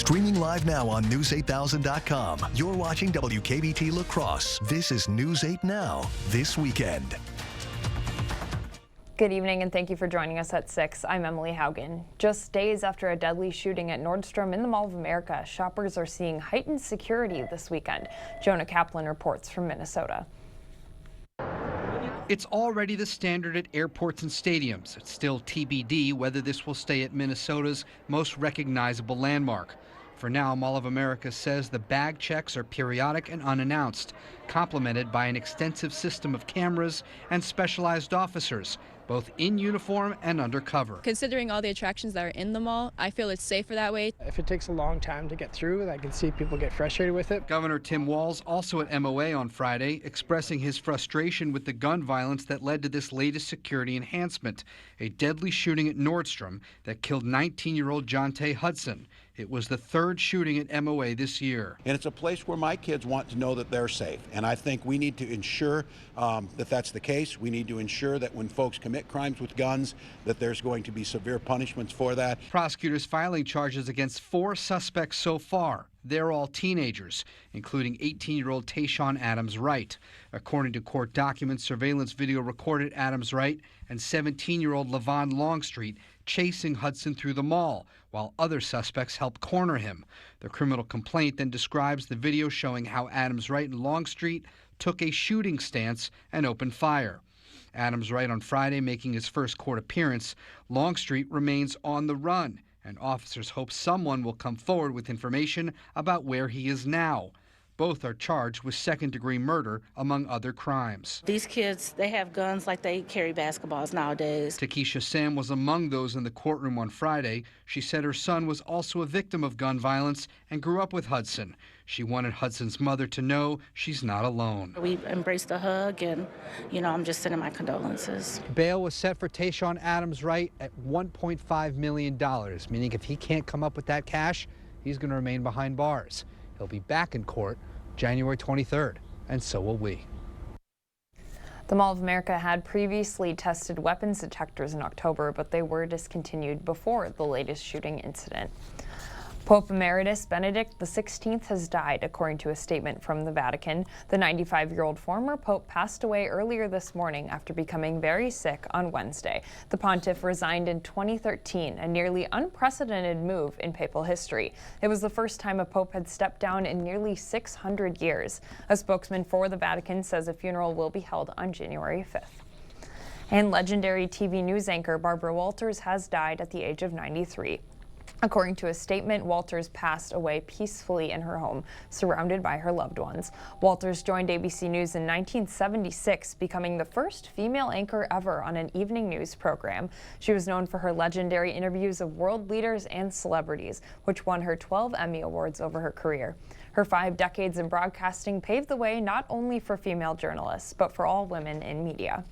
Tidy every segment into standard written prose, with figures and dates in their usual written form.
Streaming live now on News8000.com. You're watching WKBT La Crosse. This is News 8 Now, this weekend. Good evening and thank you for joining us at 6. I'm Emily Haugen. Just days after a deadly shooting at Nordstrom in the Mall of America, shoppers are seeing heightened security this weekend. Jonah Kaplan reports from Minnesota. It's already the standard at airports and stadiums. It's still TBD whether this will stay at Minnesota's most recognizable landmark. For now, Mall of America says the bag checks are periodic and unannounced, complemented by an extensive system of cameras and specialized officers, both in uniform and undercover. Considering all the attractions that are in the mall, I feel it's safer that way. If it takes a long time to get through, I can see people get frustrated with it. Governor Tim Walz, also at MOA on Friday, expressing his frustration with the gun violence that led to this latest security enhancement, a deadly shooting at Nordstrom that killed 19-year-old Jonte Hudson. It was the third shooting at MOA this year. And it's a place where my kids want to know that they're safe. And I think we need to ensure that that's the case. We need to ensure that when folks commit crimes with guns, that there's going to be severe punishments for that. Prosecutors filing charges against 4 suspects so far. They're all teenagers, including 18-year-old Tayshawn Adams Wright. According to court documents, surveillance video recorded Adams Wright and 17-year-old Levon Longstreet chasing Hudson through the mall, while other suspects helped corner him. The criminal complaint then describes the video showing how Adams Wright and Longstreet took a shooting stance and opened fire. Adams Wright on Friday making his first court appearance. Longstreet remains on the run, and officers hope someone will come forward with information about where he is now. Both are charged with second-degree murder, among other crimes. These kids, they have guns like they carry basketballs nowadays. Takesha Sam was among those in the courtroom on Friday. She said her son was also a victim of gun violence and grew up with Hudson. She wanted Hudson's mother to know she's not alone. We embraced a hug, and, I'm just sending my condolences. Bail was set for Tayshawn Adams Wright at $1.5 million, meaning if he can't come up with that cash, he's going to remain behind bars. He'll be back in court January 23rd, and so will we. The Mall of America had previously tested weapons detectors in October, but they were discontinued before the latest shooting incident. Pope Emeritus Benedict XVI has died, according to a statement from the Vatican. The 95-year-old former pope passed away earlier this morning after becoming very sick on Wednesday. The pontiff resigned in 2013, a nearly unprecedented move in papal history. It was the first time a pope had stepped down in nearly 600 years. A spokesman for the Vatican says a funeral will be held on January 5th. And legendary TV news anchor Barbara Walters has died at the age of 93. According to a statement, Walters passed away peacefully in her home, surrounded by her loved ones. Walters joined ABC News in 1976, becoming the first female anchor ever on an evening news program. She was known for her legendary interviews of world leaders and celebrities, which won her 12 Emmy Awards over her career. Her 5 decades in broadcasting paved the way not only for female journalists, but for all women in media.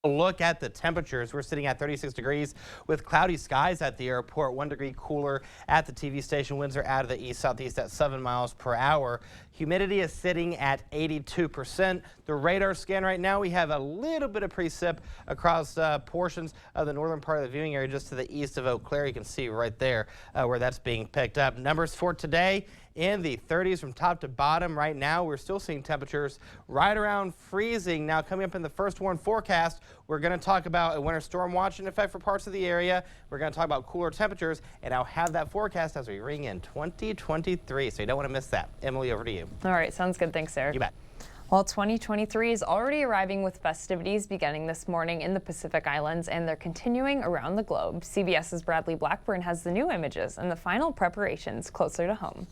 Look at the temperatures. We're sitting at 36 degrees with cloudy skies at the airport, 1 degree cooler at the TV station. Winds are out of the east-southeast at 7 miles per hour. Humidity is sitting at 82%. The radar scan right now, we have a little bit of precip across portions of the northern part of the viewing area just to the east of Eau Claire. You can see right there where that's being picked up. Numbers for today in the 30s from top to bottom. Right now, we're still seeing temperatures right around freezing. Now, coming up in the first warn forecast, we're going to talk about a winter storm watch in effect for parts of the area. We're going to talk about cooler temperatures, and I'll have that forecast as we ring in 2023, so you don't want to miss that. Emily, over to you. All right, sounds good. Thanks, Eric. You bet. Well, 2023 is already arriving with festivities beginning this morning in the Pacific Islands, and they're continuing around the globe. CBS's Bradley Blackburn has the new images and the final preparations closer to home.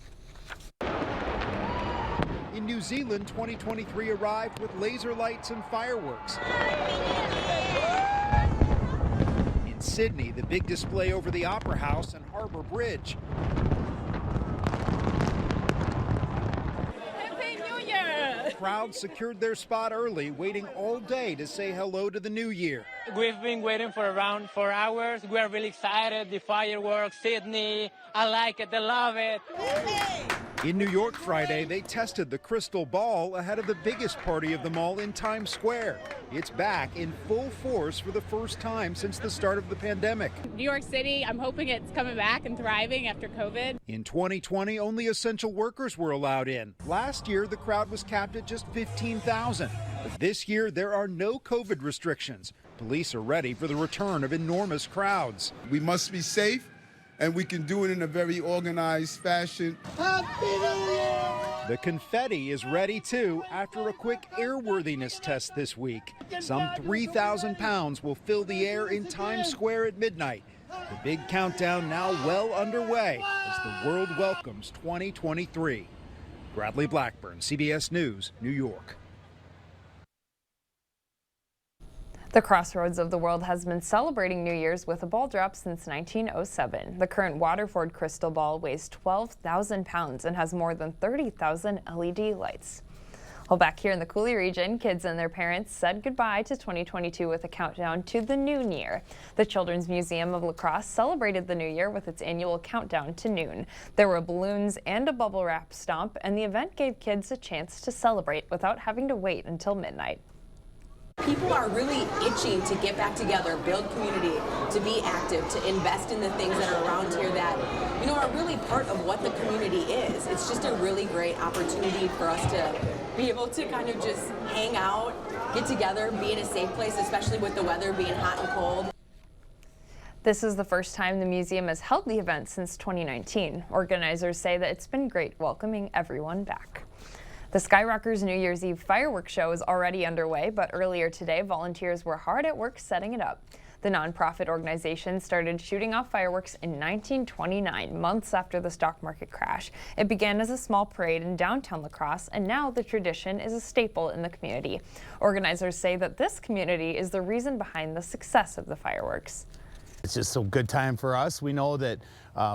In New Zealand, 2023 arrived with laser lights and fireworks. In Sydney, the big display over the Opera House and Harbour Bridge. Happy New Year! Crowds secured their spot early, waiting all day to say hello to the new year. We've been waiting for around 4 hours. We are really excited. The fireworks, Sydney, I like it, I love it. In New York Friday, they tested the crystal ball ahead of the biggest party of them all in Times Square. It's back in full force for the first time since the start of the pandemic. New York City, I'm hoping it's coming back and thriving after COVID. In 2020, only essential workers were allowed in. Last year, the crowd was capped at just 15,000. But this year, there are no COVID restrictions. Police are ready for the return of enormous crowds. We must be safe, and we can do it in a very organized fashion. Happy New Year! The confetti is ready too after a quick airworthiness test this week. Some 3,000 pounds will fill the air in Times Square at midnight. The big countdown now well underway as the world welcomes 2023. Bradley Blackburn, CBS News, New York. The Crossroads of the world has been celebrating New Year's with a ball drop since 1907. The current Waterford crystal ball weighs 12,000 pounds and has more than 30,000 LED lights. Well, back here in the Coulee region, kids and their parents said goodbye to 2022 with a countdown to the new year. The Children's Museum of La Crosse celebrated the new year with its annual countdown to noon. There were balloons and a bubble wrap stomp, and the event gave kids a chance to celebrate without having to wait until midnight. People are really itching to get back together, build community, to be active, to invest in the things that are around here that, are really part of what the community is. It's just a really great opportunity for us to be able to kind of just hang out, get together, be in a safe place, especially with the weather being hot and cold. This is the first time the museum has held the event since 2019. Organizers say that it's been great welcoming everyone back. The Skyrockers New Year's Eve fireworks show is already underway, but earlier today, volunteers were hard at work setting it up. The nonprofit organization started shooting off fireworks in 1929, months after the stock market crash. It began as a small parade in downtown La Crosse, and now the tradition is a staple in the community. Organizers say that this community is the reason behind the success of the fireworks. It's just a good time for us. We know that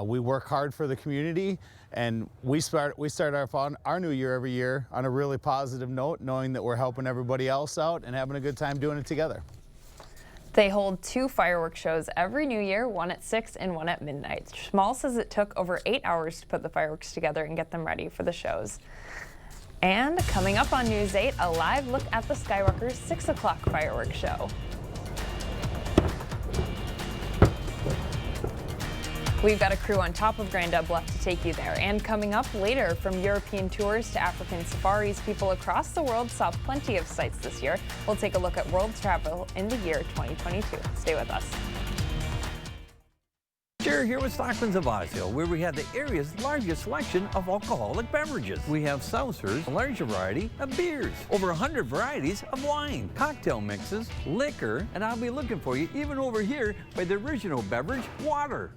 we work hard for the community, and we start off on our new year every year on a really positive note, knowing that we're helping everybody else out and having a good time doing it together. They hold 2 fireworks shows every New Year, one at 6 and one at midnight. Schmall says it took over 8 hours to put the fireworks together and get them ready for the shows. And coming up on News 8, a live look at the Skyrockers 6 o'clock fireworks show. We've got a crew on top of Grand Ebb left to take you there. And coming up later, from European tours to African safaris, people across the world saw plenty of sights this year. We'll take a look at world travel in the year 2022. Stay with us. Jerry here with Stockman's of Osceola, where we have the area's largest selection of alcoholic beverages. We have seltzers, a large variety of beers, over 100 varieties of wine, cocktail mixes, liquor, and I'll be looking for you even over here by the original beverage, water.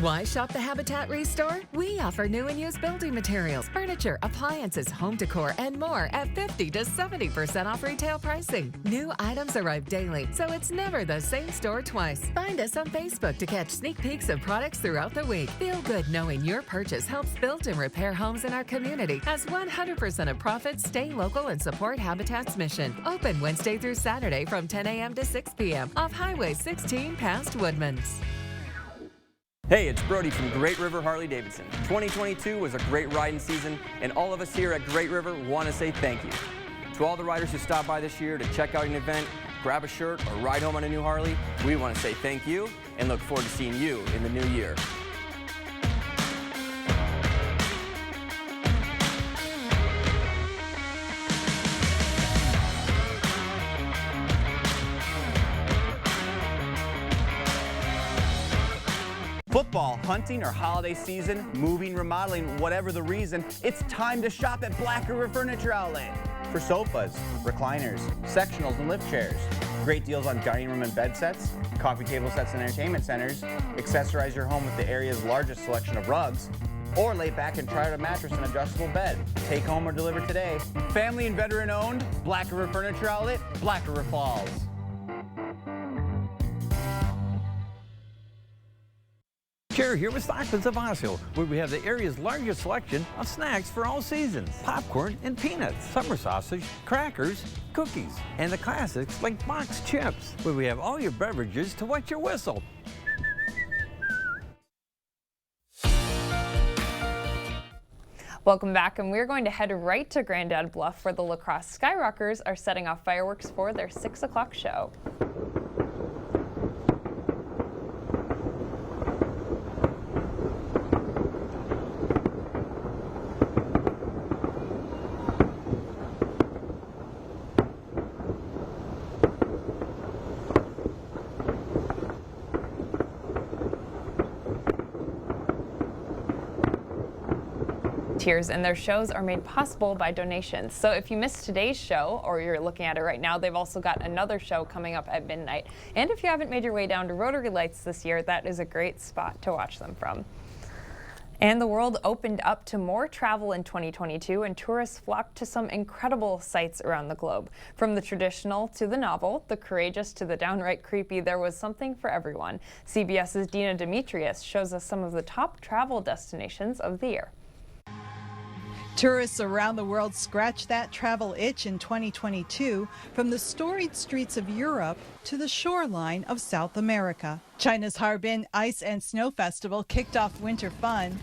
Why shop the Habitat Restore? We offer new and used building materials, furniture, appliances, home decor, and more at 50 to 70% off retail pricing. New items arrive daily, so it's never the same store twice. Find us on Facebook to catch sneak peeks of products throughout the week. Feel good knowing your purchase helps build and repair homes in our community, as 100% of profits stay local and support Habitat's mission. Open Wednesday through Saturday from 10 a.m. to 6 p.m. off Highway 16 past Woodman's. Hey, it's Brody from Great River Harley-Davidson. 2022 was a great riding season, and all of us here at Great River want to say thank you. To all the riders who stopped by this year to check out an event, grab a shirt, or ride home on a new Harley, we want to say thank you and look forward to seeing you in the new year. Football, hunting, or holiday season, moving, remodeling, whatever the reason, it's time to shop at Black River Furniture Outlet. For sofas, recliners, sectionals, and lift chairs. Great deals on dining room and bed sets, coffee table sets and entertainment centers. Accessorize your home with the area's largest selection of rugs. Or lay back and try out a mattress and adjustable bed. Take home or deliver today. Family and veteran owned, Black River Furniture Outlet, Black River Falls. Jerry here with Stockman's of Osceola, where we have the area's largest selection of snacks for all seasons. Popcorn and peanuts, summer sausage, crackers, cookies, and the classics like boxed chips, where we have all your beverages to wet your whistle. Welcome back, and we're going to head right to Grandad Bluff, where the La Crosse Skyrockers are setting off fireworks for their 6 o'clock show. And their shows are made possible by donations. So if you missed today's show, or you're looking at it right now, they've also got another show coming up at midnight. And if you haven't made your way down to Rotary Lights this year, that is a great spot to watch them from. And the world opened up to more travel in 2022, and tourists flocked to some incredible sights around the globe. From the traditional to the novel, the courageous to the downright creepy, there was something for everyone. CBS's Dina Demetrius shows us some of the top travel destinations of the year. Tourists around the world scratched that travel itch in 2022, from the storied streets of Europe to the shoreline of South America. China's Harbin Ice and Snow Festival kicked off winter fun,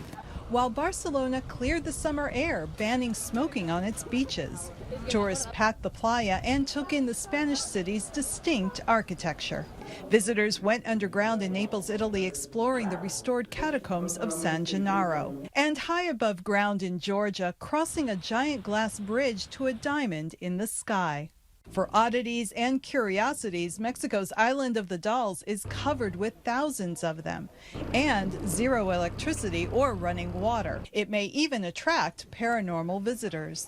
while Barcelona cleared the summer air, banning smoking on its beaches. Tourists packed the playa and took in the Spanish city's distinct architecture. Visitors went underground in Naples, Italy, exploring the restored catacombs of San Gennaro. And high above ground in Georgia, crossing a giant glass bridge to a diamond in the sky. For oddities and curiosities, Mexico's Island of the Dolls is covered with thousands of them, and zero electricity or running water. It may even attract paranormal visitors.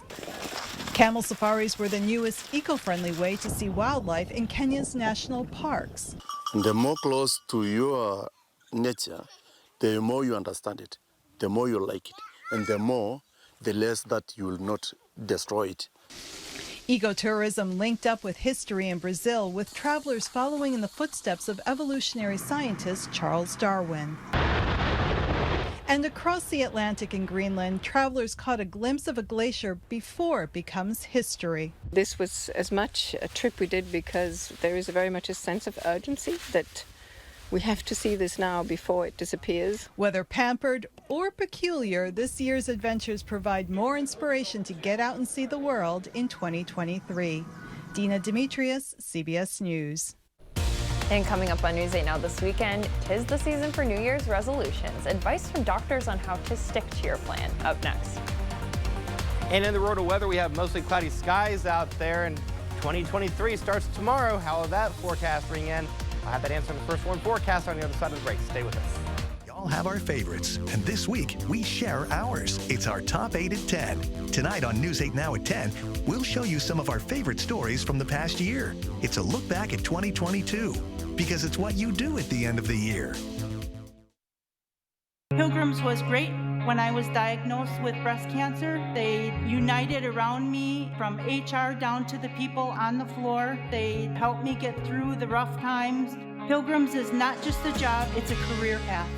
Camel safaris were the newest eco-friendly way to see wildlife in Kenya's national parks. The more close to your nature, the more you understand it, the more you like it, and the less that you will not destroy it. Ecotourism linked up with history in Brazil, with travelers following in the footsteps of evolutionary scientist Charles Darwin. And across the Atlantic in Greenland, travelers caught a glimpse of a glacier before it becomes history. This was as much a trip we did because there is very much a sense of urgency that we have to see this now before it disappears. Whether pampered or peculiar, this year's adventures provide more inspiration to get out and see the world in 2023. Dina Demetrius, CBS News. And coming up on News 8 Now this weekend, 'tis the season for New Year's resolutions. Advice from doctors on how to stick to your plan. Up next. And in the road of weather, we have mostly cloudy skies out there, and 2023 starts tomorrow. How will that forecast ring in? I'll have that answer in the First Warn forecast on the other side of the break. Stay with us. Y'all have our favorites, and this week we share ours. It's our top 8 at 10. Tonight on News 8 Now at 10, we'll show you some of our favorite stories from the past year. It's a look back at 2022, because it's what you do at the end of the year. Pilgrims was great. When I was diagnosed with breast cancer, they united around me from HR down to the people on the floor. They helped me get through the rough times. Pilgrims is not just a job, it's a career path.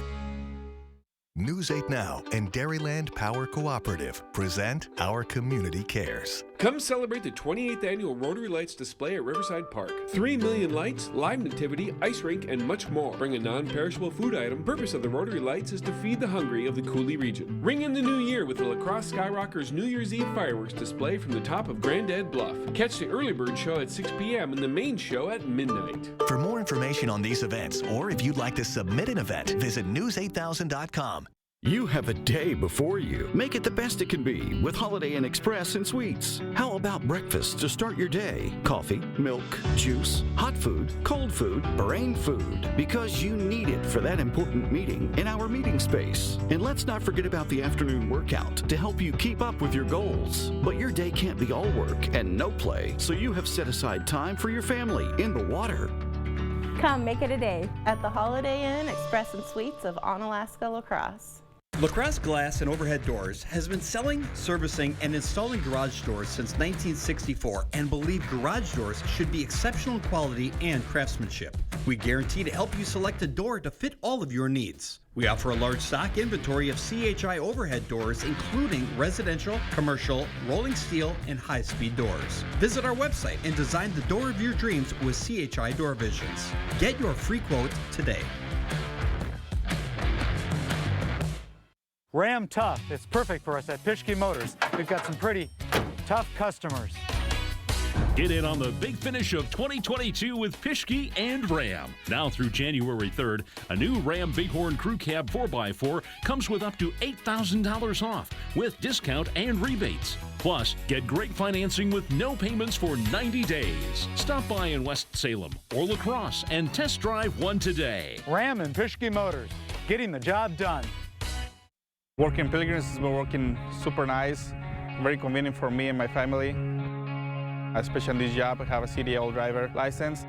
News 8 Now and Dairyland Power Cooperative present Our Community Cares. Come celebrate the 28th annual Rotary Lights display at Riverside Park. 3 million lights, live nativity, ice rink, and much more. Bring a non-perishable food item. Purpose of the Rotary Lights is to feed the hungry of the Cooley region. Ring in the new year with the La Crosse Skyrockers New Year's Eve fireworks display from the top of Grandad Bluff. Catch the early bird show at 6 p.m. and the main show at midnight. For more information on these events, or if you'd like to submit an event, visit news8000.com. You have a day before you. Make it the best it can be with Holiday Inn Express and Sweets. How about breakfast to start your day? Coffee, milk, juice, hot food, cold food, brain food. Because you need it for that important meeting in our meeting space. And let's not forget about the afternoon workout to help you keep up with your goals. But your day can't be all work and no play, so you have set aside time for your family in the water. Come make it a day at the Holiday Inn Express and Suites of Onalaska La Crosse. La Crosse Glass and Overhead Doors has been selling, servicing, and installing garage doors since 1964 and believe garage doors should be exceptional quality and craftsmanship. We guarantee to help you select a door to fit all of your needs. We offer a large stock inventory of CHI overhead doors, including residential, commercial, rolling steel, and high-speed doors. Visit our website and design the door of your dreams with CHI Door Visions. Get your free quote today. Ram Tough. It's perfect for us at Pischke Motors. We've got some pretty tough customers. Get in on the big finish of 2022 with Pischke and Ram. Now through January 3rd, a new Ram Bighorn Crew Cab 4x4 comes with up to $8,000 off with discount and rebates. Plus, get great financing with no payments for 90 days. Stop by in West Salem or La Crosse and test drive one today. Ram and Pischke Motors, getting the job done. Working Pilgrims has been working super nice, very convenient for me and my family. Especially in this job, I have a CDL driver license.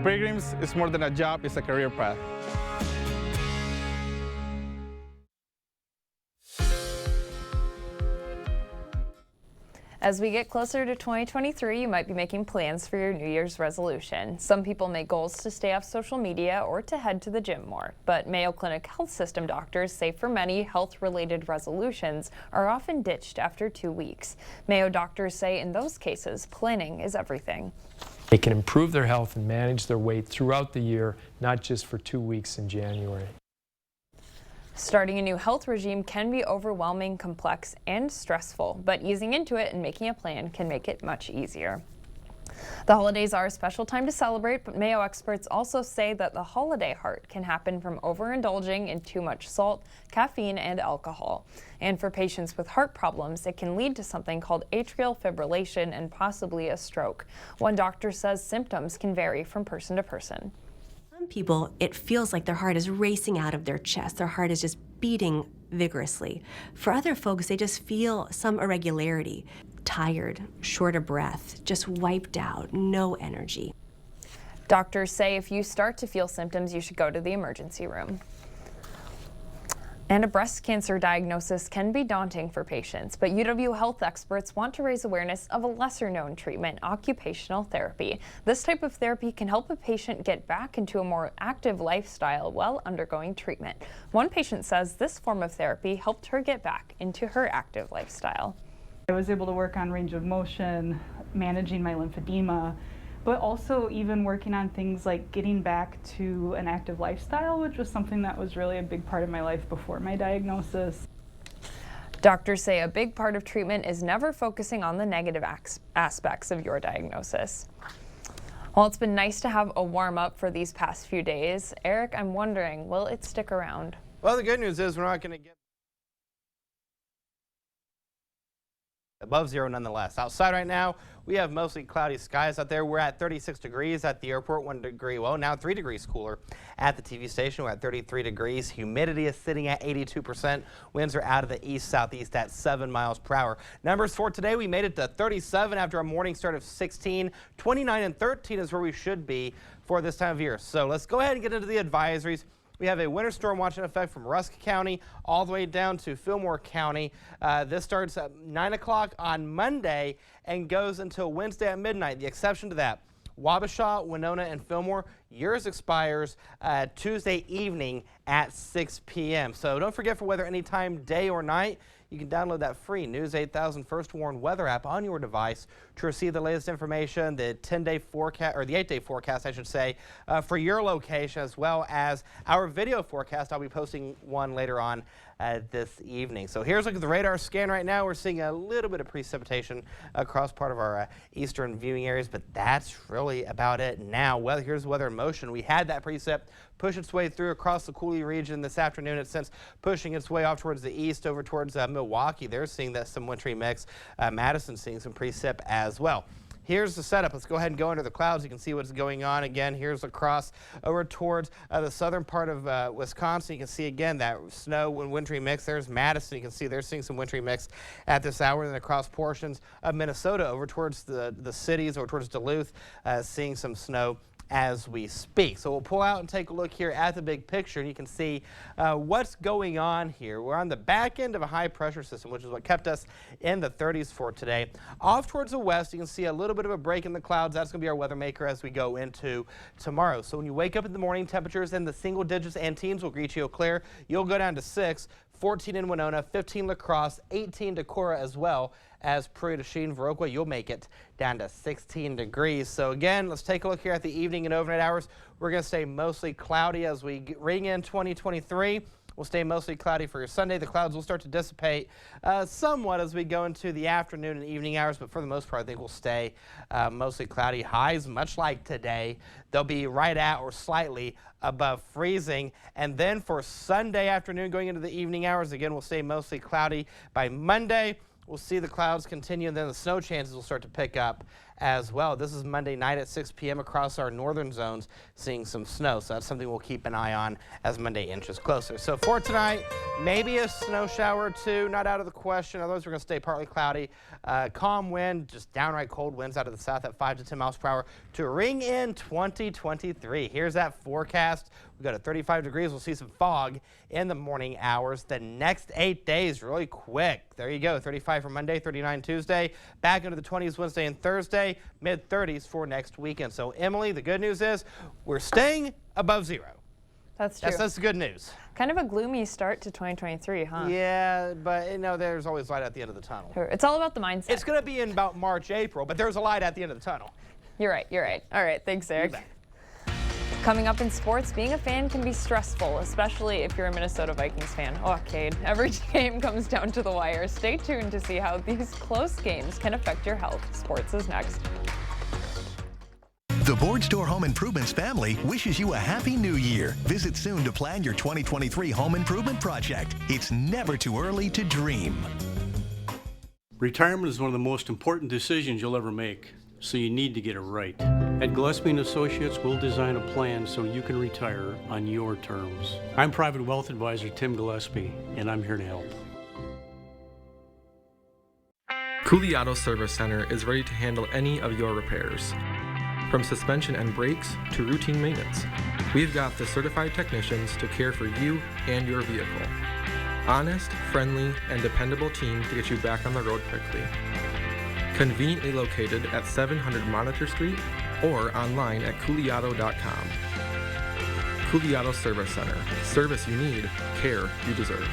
Pilgrims is more than a job, it's a career path. As we get closer to 2023, you might be making plans for your New Year's resolution. Some people make goals to stay off social media or to head to the gym more. But Mayo Clinic Health System doctors say for many, health-related resolutions are often ditched after 2 weeks. Mayo doctors say in those cases, planning is everything. They can improve their health and manage their weight throughout the year, not just for 2 weeks in January. Starting a new health regime can be overwhelming, complex, and stressful, but easing into it and making a plan can make it much easier. The holidays are a special time to celebrate, but Mayo experts also say that the holiday heart can happen from overindulging in too much salt, caffeine, and alcohol. And for patients with heart problems, it can lead to something called atrial fibrillation and possibly a stroke. One doctor says symptoms can vary from person to person. Some people, it feels like their heart is racing out of their chest. Their heart is just beating vigorously. For other folks, they just feel some irregularity, tired, short of breath, just wiped out, no energy. Doctors say if you start to feel symptoms, you should go to the emergency room. And a breast cancer diagnosis can be daunting for patients, but UW Health experts want to raise awareness of a lesser-known treatment, occupational therapy. This type of therapy can help a patient get back into a more active lifestyle while undergoing treatment. One patient says this form of therapy helped her get back into her active lifestyle. I was able to work on range of motion, managing my lymphedema, but also even working on things like getting back to an active lifestyle, which was something that was really a big part of my life before my diagnosis. Doctors say a big part of treatment is never focusing on the negative aspects of your diagnosis. Well, it's been nice to have a warm-up for these past few days. Eric, I'm wondering, will it stick around? Well, the good news is we're not going to get above zero nonetheless. Outside right now, we have mostly cloudy skies out there. We're at 36 degrees at the airport, 1 degree, well, now 3 degrees cooler at the TV station. We're at 33 degrees. Humidity is sitting at 82%. Winds are out of the east-southeast at 7 miles per hour. Numbers for today, we made it to 37 after a morning start of 16. 29 and 13 is where we should be for this time of year. So let's go ahead and get into the advisories. We have a winter storm watch in effect from Rusk County all the way down to Fillmore County. This starts at 9 o'clock on Monday and goes until Wednesday at midnight. The exception to that, Wabasha, Winona, and Fillmore, yours expires Tuesday evening at 6 p.m. So don't forget, for weather anytime, day or night, you can download that free News 8000 First Warn weather app on your device to receive the latest information, the 10-day forecast, or the 8-day forecast, I should say, for your location, as well as our video forecast. I'll be posting one later on this evening. So here's a look at the radar scan right now. We're seeing a little bit of precipitation across part of our eastern viewing areas, but that's really about it now. Well, here's weather in motion. We had that precip push its way through across the Cooley region this afternoon. It's since pushing its way off towards the east over towards Milwaukee. They're seeing that some wintry mix. Madison seeing some precip as well. Here's the setup. Let's go ahead and go under the clouds. You can see what's going on. Again, here's across over towards the southern part of Wisconsin. You can see again that snow and wintry mix. There's Madison. You can see they're seeing some wintry mix at this hour. And then across portions of Minnesota over towards the cities or towards Duluth, seeing some snow as we speak. So we'll pull out and take a look here at the big picture, and you can see what's going on here. We're on the back end of a high pressure system, which is what kept us in the 30s for today. Off towards the west, you can see a little bit of a break in the clouds. That's going to be our weather maker as we go into tomorrow. So when you wake up in the morning, temperatures in the single digits and teens will greet you clear. You'll go down to 6. 14 in Winona, 15 La Crosse, 18 Decorah, as well as Prairie du Chien, Viroqua. You'll make it down to 16 degrees. So again, let's take a look here at the evening and overnight hours. We're going to stay mostly cloudy as we ring in 2023. will stay mostly cloudy for your Sunday. The clouds will start to dissipate somewhat as we go into the afternoon and evening hours, but for the most part, I think we'll stay mostly cloudy. Highs, much like today, they'll be right at or slightly above freezing. And then for Sunday afternoon, going into the evening hours, again, we'll stay mostly cloudy. By Monday, we'll see the clouds continue, and then the snow chances will start to pick up as well. This is Monday night at 6 p.m. across our northern zones, seeing some snow. So that's something we'll keep an eye on as Monday inches closer. So for tonight, maybe a snow shower or two, not out of the question. Otherwise, we're going to stay partly cloudy. Calm wind, just downright cold winds out of the south at 5 to 10 miles per hour to ring in 2023. Here's that forecast. We go to 35 degrees. We'll see some fog in the morning hours. The next 8 days, really quick. There you go. 35 for Monday, 39 Tuesday. Back into the 20s Wednesday and Thursday. Mid-30s for next weekend. So, Emily, the good news is we're staying above zero. That's true. That's the good news. Kind of a gloomy start to 2023, huh? Yeah, but, you know, there's always light at the end of the tunnel. It's all about the mindset. It's going to be in about March, April, but there's a light at the end of the tunnel. You're right. You're right. All right. Thanks, Eric. Coming up in sports, being a fan can be stressful, especially if you're a Minnesota Vikings fan. Oh, Cade, every game comes down to the wire. Stay tuned to see how these close games can affect your health. Sports is next. The Board Store Home Improvements family wishes you a happy new year. Visit soon to plan your 2023 home improvement project. It's never too early to dream. Retirement is one of the most important decisions you'll ever make, so you need to get it right. At Gillespie & Associates, we'll design a plan so you can retire on your terms. I'm Private Wealth Advisor Tim Gillespie, and I'm here to help. Cooley Auto Service Center is ready to handle any of your repairs. From suspension and brakes to routine maintenance, we've got the certified technicians to care for you and your vehicle. Honest, friendly, and dependable team to get you back on the road quickly. Conveniently located at 700 Monitor Street or online at cooleyauto.com. Cooley Auto Service Center. Service you need, care you deserve.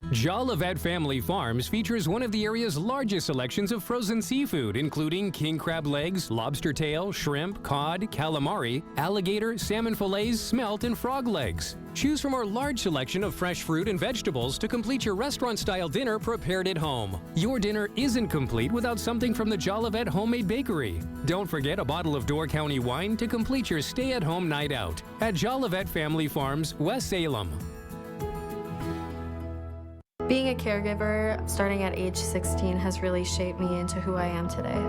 Jolivet Family Farms features one of the area's largest selections of frozen seafood, including king crab legs, lobster tail, shrimp, cod, calamari, alligator, salmon fillets, smelt, and frog legs. Choose from our large selection of fresh fruit and vegetables to complete your restaurant-style dinner prepared at home. Your dinner isn't complete without something from the Jolivet Homemade Bakery. Don't forget a bottle of Door County wine to complete your stay-at-home night out at Jolivet Family Farms, West Salem. Being a caregiver, starting at age 16, has really shaped me into who I am today.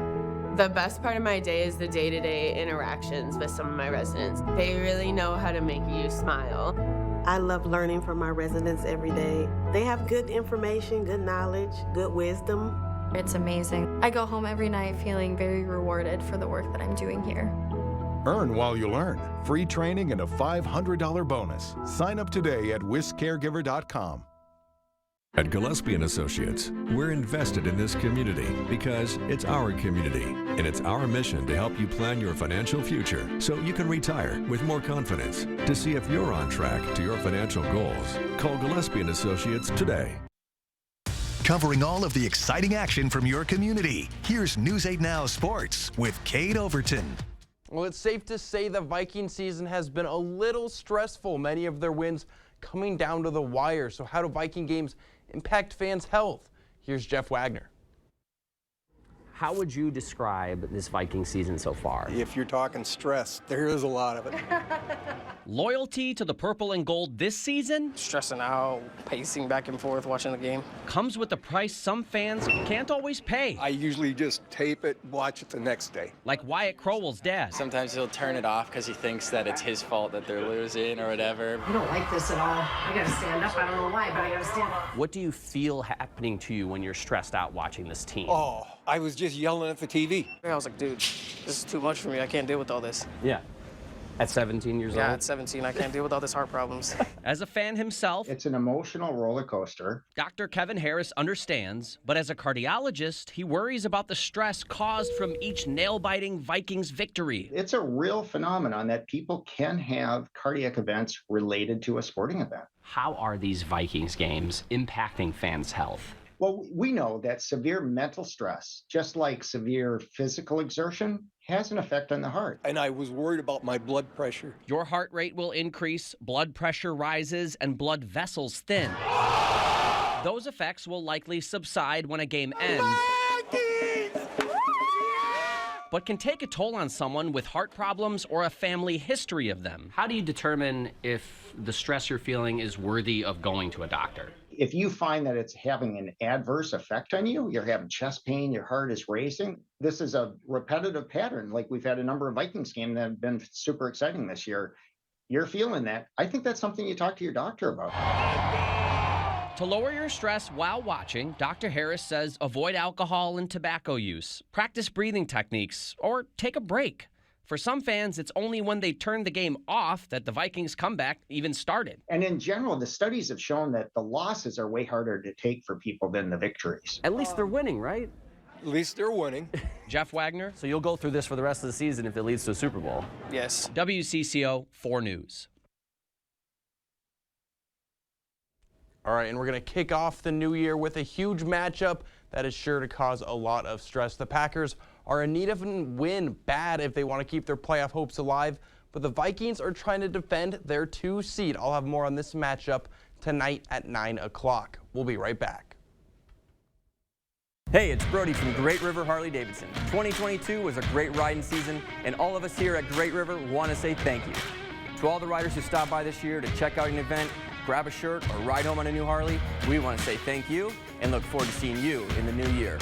The best part of my day is the day-to-day interactions with some of my residents. They really know how to make you smile. I love learning from my residents every day. They have good information, good knowledge, good wisdom. It's amazing. I go home every night feeling very rewarded for the work that I'm doing here. Earn while you learn. Free training and a $500 bonus. Sign up today at wiscaregiver.com. At Gillespie & Associates, we're invested in this community because it's our community, and it's our mission to help you plan your financial future so you can retire with more confidence. To see if you're on track to your financial goals, call Gillespie & Associates today. Covering all of the exciting action from your community, here's News 8 Now Sports with Cade Overton. Well, it's safe to say the Viking season has been a little stressful. Many of their wins coming down to the wire. So how do Viking games impact fans' health? Here's Jeff Wagner. How would you describe this Viking season so far? If you're talking stress, there is a lot of it. Loyalty to the purple and gold this season? Stressing out, pacing back and forth, watching the game. Comes with a price some fans can't always pay. I usually just tape it, watch it the next day. Like Wyatt Crowell's dad. Sometimes he'll turn it off because he thinks that it's his fault that they're losing or whatever. I don't like this at all. I gotta stand up. I don't know why, but I gotta stand up. What do you feel happening to you when you're stressed out watching this team? Oh, I was just yelling at the TV. I was like, dude, this is too much for me. I can't deal with all this. Yeah. At 17 years old? Yeah, at 17, I can't deal with all this heart problems. As a fan himself, it's an emotional roller coaster. Dr. Kevin Harris understands, but as a cardiologist, he worries about the stress caused from each nail-biting Vikings victory. It's a real phenomenon that people can have cardiac events related to a sporting event. How are these Vikings games impacting fans' health? Well, we know that severe mental stress, just like severe physical exertion, has an effect on the heart. And I was worried about my blood pressure. Your heart rate will increase, blood pressure rises, and blood vessels thin. Those effects will likely subside when a game ends, but can take a toll on someone with heart problems or a family history of them. How do you determine if the stress you're feeling is worthy of going to a doctor? If you find that it's having an adverse effect on you, you're having chest pain, your heart is racing, this is a repetitive pattern. Like we've had a number of Vikings games that have been super exciting this year. You're feeling that. I think that's something you talk to your doctor about. To lower your stress while watching, Dr. Harris says avoid alcohol and tobacco use, practice breathing techniques, or take a break. For some fans, it's only when they turn the game off that the Vikings' comeback even started. And in general, the studies have shown that the losses are way harder to take for people than the victories. At least they're winning, right? At least they're winning. Jeff Wagner, So you'll go through this for the rest of the season if it leads to a Super Bowl? Yes. WCCO 4 News. All right, and we're going to kick off the new year with a huge matchup that is sure to cause a lot of stress. The Packers are in need of a win bad if they want to keep their playoff hopes alive, but the Vikings are trying to defend their 2 seed. I'll have more on this matchup tonight at 9 o'clock. We'll be right back. Hey, it's Brody from Great River Harley-Davidson. 2022 was a great riding season, and all of us here at Great River want to say thank you. To all the riders who stopped by this year to check out an event, grab a shirt, or ride home on a new Harley, we want to say thank you and look forward to seeing you in the new year.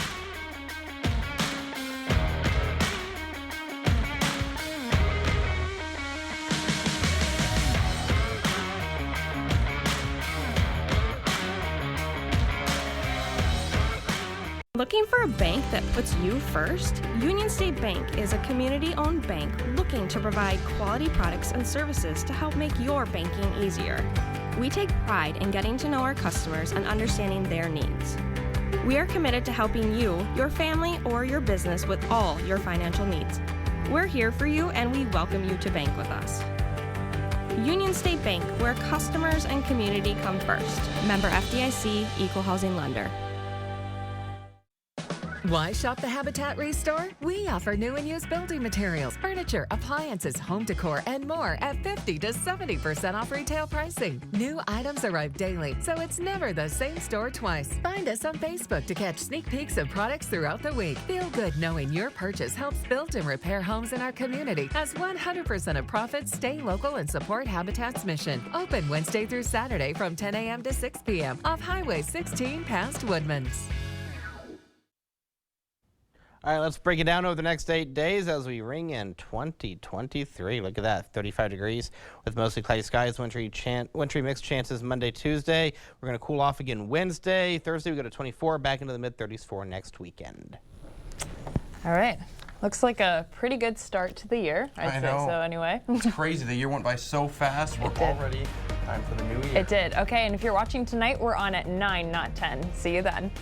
Looking for a bank that puts you first? Union State Bank is a community-owned bank looking to provide quality products and services to help make your banking easier. We take pride in getting to know our customers and understanding their needs. We are committed to helping you, your family, or your business with all your financial needs. We're here for you and we welcome you to bank with us. Union State Bank, where customers and community come first. Member FDIC, Equal Housing Lender. Why shop the Habitat Restore? We offer new and used building materials, furniture, appliances, home decor, and more at 50 to 70% off retail pricing. New items arrive daily, so it's never the same store twice. Find us on Facebook to catch sneak peeks of products throughout the week. Feel good knowing your purchase helps build and repair homes in our community, as 100% of profits stay local and support Habitat's mission. Open Wednesday through Saturday from 10 a.m. to 6 p.m. off Highway 16 past Woodman's. All right, let's break it down over the next 8 days as we ring in 2023. Look at that, 35 degrees with mostly cloudy skies, wintry mixed chances Monday, Tuesday. We're going to cool off again Wednesday. Thursday, we go to 24, back into the mid-30s for next weekend. All right. Looks like a pretty good start to the year. I'd say so anyway. It's crazy. The year went by so fast. We're already time for the new year. It did. Okay, and if you're watching tonight, we're on at 9, not 10. See you then.